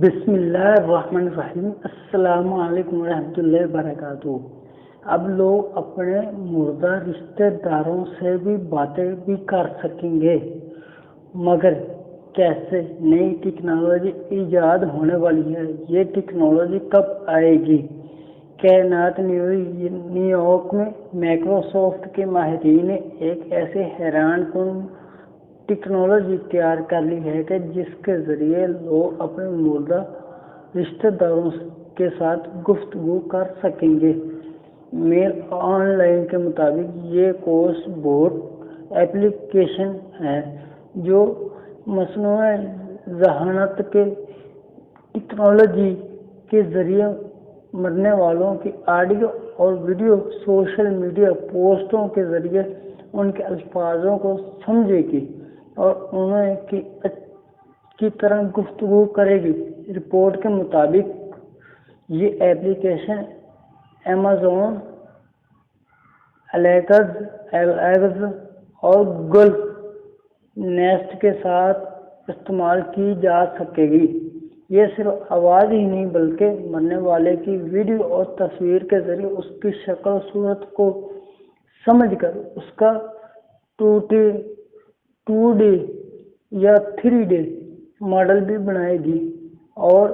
بسم اللہ الرحمن الرحیم۔ السلام علیکم ورحمۃ اللہ وبرکاتہ۔ اب لوگ اپنے مردہ رشتہ داروں سے بھی باتیں بھی کر سکیں گے، مگر کیسے؟ نئی ٹیکنالوجی ایجاد ہونے والی ہے۔ یہ ٹیکنالوجی کب آئے گی؟ کائنات نیو یارک میں مائیکروسافٹ کے ماہرین نے ایک ایسے حیران کن ٹیکنالوجی تیار کر لی ہے کہ جس کے ذریعے لوگ اپنے مردہ رشتہ داروں کے ساتھ گفتگو کر سکیں گے۔ میل آن لائن کے مطابق یہ کوس بوٹ ایپلیکیشن ہے جو مصنوعی ذہانت کے ٹیکنالوجی کے ذریعے مرنے والوں کی آڈیو اور ویڈیو سوشل میڈیا پوسٹوں کے ذریعے ان کے الفاظوں کو سمجھے گی اور انہیں کی طرح گفتگو کرے گی۔ رپورٹ کے مطابق یہ ایپلیکیشن ایمیزون الیکسا اور گوگل نیسٹ کے ساتھ استعمال کی جا سکے گی۔ یہ صرف آواز ہی نہیں بلکہ مرنے والے کی ویڈیو اور تصویر کے ذریعے اس کی شکل و صورت کو سمجھ کر اس کا 2D یا 3D ماڈل بھی بنائے گی اور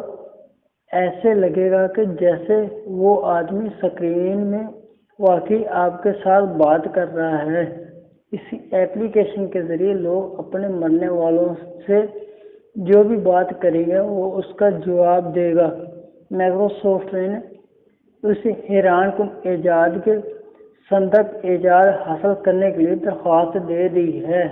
ایسے لگے گا کہ جیسے وہ آدمی اسکرین میں واقعی آپ کے ساتھ بات کر رہا ہے۔ اسی ایپلیکیشن کے ذریعے لوگ اپنے مرنے والوں سے جو بھی بات کریں گے وہ اس کا جواب دے گا۔ مائیکروسافٹ نے اس حیران کن ایجاد کے صندوق اعزاز حاصل کرنے کے لیے درخواست دے دی ہے۔